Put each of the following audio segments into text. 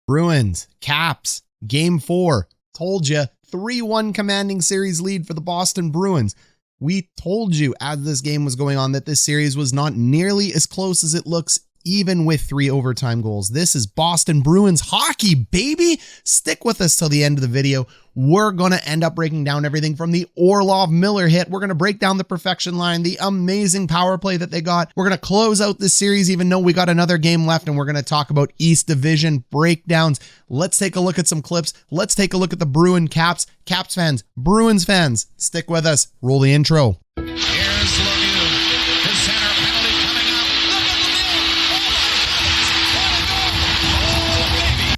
Bruins, Caps, Game 4. Told you, 3-1 commanding series lead for the Boston Bruins. We told you as this game was going on that this series was not nearly as close as it looks, even with 3 overtime goals. This is Boston Bruins hockey, baby. Stick with us till the end of the video. We're going to end up breaking down everything from the Orlov Miller hit. We're going to break down the perfection line, the amazing power play that they got. We're going to close out this series, even though we got another game left, and we're going to talk about East Division breakdowns. Let's take a look at some clips. Let's take a look at the Bruin Caps. Caps fans, Bruins fans, stick with us. Roll the intro.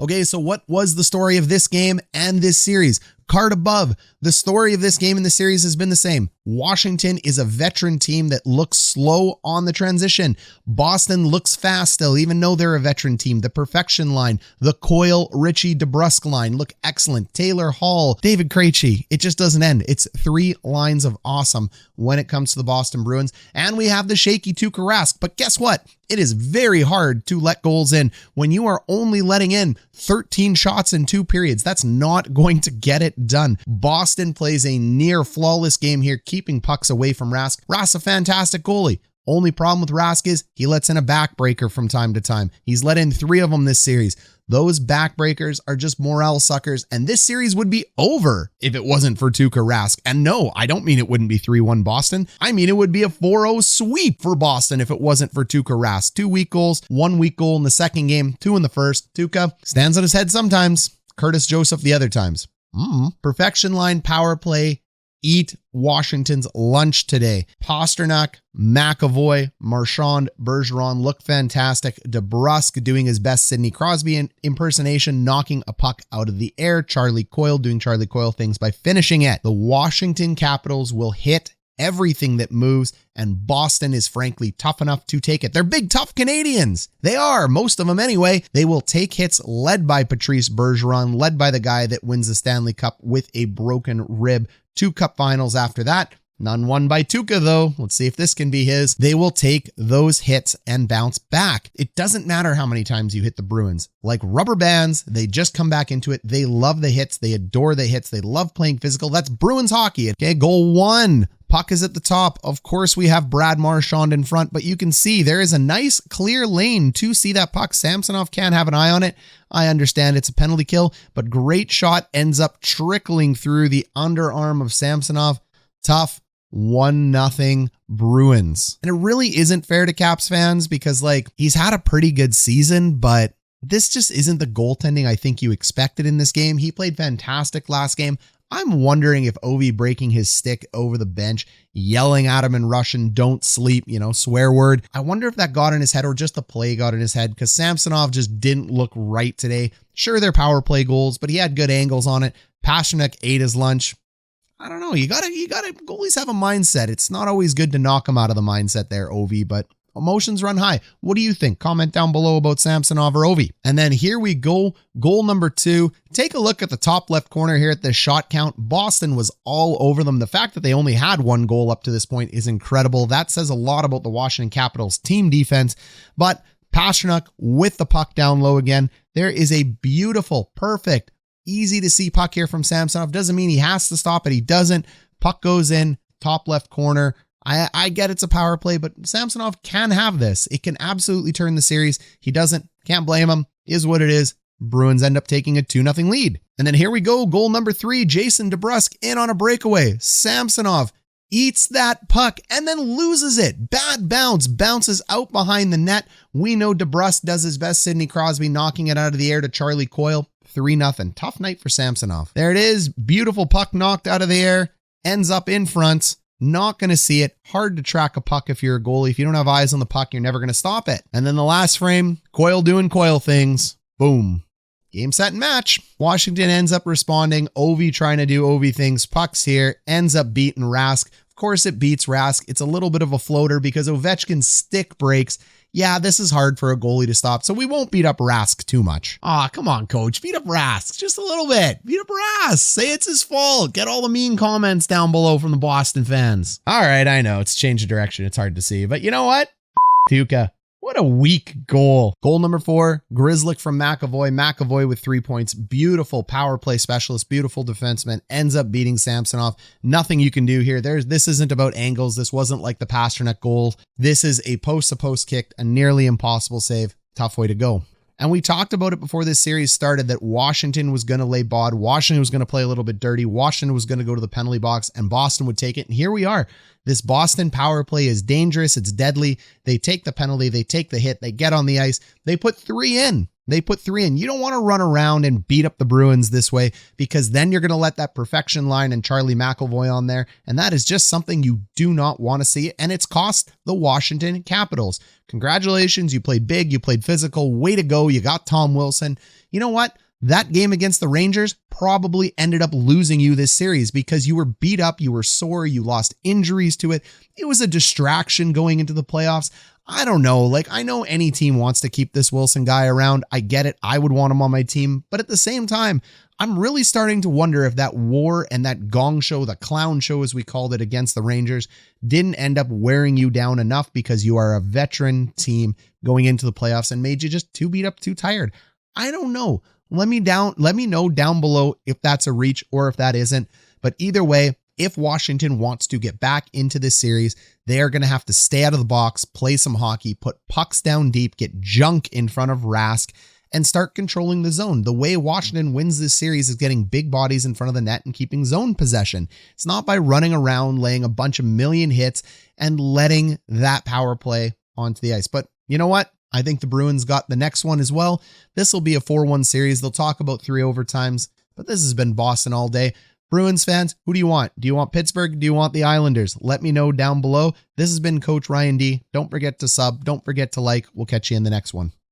Okay, so what was the story of this game and this series? Card above. The story of this game and the series has been the same. Washington is a veteran team that looks slow on the transition. Boston looks fast still, even though they're a veteran team. The perfection line, the Coyle, Ritchie, DeBrusk line look excellent. Taylor Hall, David Krejci. It just doesn't end. It's 3 lines of awesome when it comes to the Boston Bruins. And we have the shaky Tuukka Rask. But guess what? It is very hard to let goals in when you are only letting in 13 shots in 2 periods. That's not going to get it done. Boston plays a near flawless game here, keeping pucks away from Rask. Rask's a fantastic goalie. Only problem with Rask is he lets in a backbreaker from time to time. He's let in 3 of them this series. Those backbreakers are just morale suckers, and this series would be over if it wasn't for Tuukka Rask. And no, I don't mean it wouldn't be 3-1 Boston. I mean it would be a 4-0 sweep for Boston if it wasn't for Tuukka Rask. 2 weak goals, 1 weak goal in the second game, 2 in the first. Tuukka stands on his head sometimes. Curtis Joseph the other times. Perfection line, power play, eat Washington's lunch today. Pastrank, McAvoy, Marchand, Bergeron look fantastic. DeBrusk doing his best Sidney Crosby impersonation, knocking a puck out of the air. Charlie Coyle doing Charlie Coyle things by finishing it. The Washington Capitals will hit everything that moves, and Boston is frankly tough enough to take it. They're big, tough Canadians. They are, most of them anyway. They will take hits led by Patrice Bergeron, led by the guy that wins the Stanley Cup with a broken rib. 2 cup finals after that. None won by Tuukka, though. Let's see if this can be his. They will take those hits and bounce back. It doesn't matter how many times you hit the Bruins. Like rubber bands, they just come back into it. They love the hits. They adore the hits. They love playing physical. That's Bruins hockey. Okay, goal 1. Puck is at the top. Of course, we have Brad Marchand in front, but you can see there is a nice clear lane to see that puck. Samsonov can't have an eye on it. I understand it's a penalty kill, but great shot ends up trickling through the underarm of Samsonov. Tough. 1-0 Bruins. And it really isn't fair to Caps fans because he's had a pretty good season, but this just isn't the goaltending I think you expected in this game. He played fantastic last game. I'm wondering if Ovi breaking his stick over the bench, yelling at him in Russian, don't sleep, swear word. I wonder if that got in his head or just the play got in his head because Samsonov just didn't look right today. Sure, they're power play goals, but he had good angles on it. Pastrank ate his lunch. I don't know. You gotta, goalies have a mindset. It's not always good to knock them out of the mindset there, Ovi, but emotions run high. What do you think? Comment down below about Samsonov or Ovi. And then here we go. Goal number 2. Take a look at the top left corner here at the shot count. Boston was all over them. The fact that they only had 1 goal up to this point is incredible. That says a lot about the Washington Capitals team defense. But Pastrnak with the puck down low again. There is a beautiful, perfect, easy to see puck here from Samsonov. Doesn't mean he has to stop it. He doesn't. Puck goes in, top left corner. I get it's a power play, but Samsonov can have this. It can absolutely turn the series. He doesn't. Can't blame him. Is what it is. Bruins end up taking a 2-0 lead. And then here we go. Goal number 3. Jason DeBrusk in on a breakaway. Samsonov eats that puck and then loses it. Bad bounce. Bounces out behind the net. We know DeBrusk does his best. Sidney Crosby knocking it out of the air to Charlie Coyle. 3-0. Tough night for Samsonov. There it is. Beautiful puck knocked out of the air. Ends up in front. Not going to see it. Hard to track a puck if you're a goalie. If you don't have eyes on the puck, you're never going to stop it. And then the last frame, Coyle doing Coyle things. Boom. Game, set, and match. Washington ends up responding. Ovi trying to do Ovi things. Pucks here. Ends up beating Rask. Of course it beats Rask. It's a little bit of a floater because Ovechkin's stick breaks. Yeah, this is hard for a goalie to stop, so we won't beat up Rask too much. Aw, come on, coach. Beat up Rask just a little bit. Beat up Rask. Say it's his fault. Get all the mean comments down below from the Boston fans. All right, I know. It's changed of direction. It's hard to see, but you know what? Tuukka. What a weak goal. Goal number 4, Grizzlick from McAvoy. McAvoy with 3 points. Beautiful power play specialist, beautiful defenseman, ends up beating Samsonov. Nothing you can do here. This isn't about angles. This wasn't like the Pastrank goal. This is a post-to-post kick, a nearly impossible save. Tough way to go. And we talked about it before this series started that Washington was going to lay bod. Washington was going to play a little bit dirty. Washington was going to go to the penalty box and Boston would take it. And here we are. This Boston power play is dangerous. It's deadly. They take the penalty. They take the hit. They get on the ice. They put 3 in. You don't want to run around and beat up the Bruins this way because then you're going to let that perfection line and Charlie McAvoy on there. And that is just something you do not want to see. And it's cost the Washington Capitals. Congratulations. You played big. You played physical. Way to go. You got Tom Wilson. You know what? That game against the Rangers probably ended up losing you this series because you were beat up. You were sore. You lost injuries to it. It was a distraction going into the playoffs. I don't know. Like, I know any team wants to keep this Wilson guy around. I get it. I would want him on my team. But at the same time, I'm really starting to wonder if that war and that gong show, the clown show as we called it against the Rangers, didn't end up wearing you down enough because you are a veteran team going into the playoffs and made you just too beat up, too tired. I don't know. Let me know down below if that's a reach or if that isn't. But either way, if Washington wants to get back into this series, they are going to have to stay out of the box, play some hockey, put pucks down deep, get junk in front of Rask, and start controlling the zone. The way Washington wins this series is getting big bodies in front of the net and keeping zone possession. It's not by running around, laying a bunch of million hits, and letting that power play onto the ice. But you know what? I think the Bruins got the next one as well. This will be a 4-1 series. They'll talk about 3 overtimes, but this has been Boston all day. Bruins fans, who do you want? Do you want Pittsburgh? Do you want the Islanders? Let me know down below. This has been Coach Ryan D. Don't forget to sub. Don't forget to like. We'll catch you in the next one.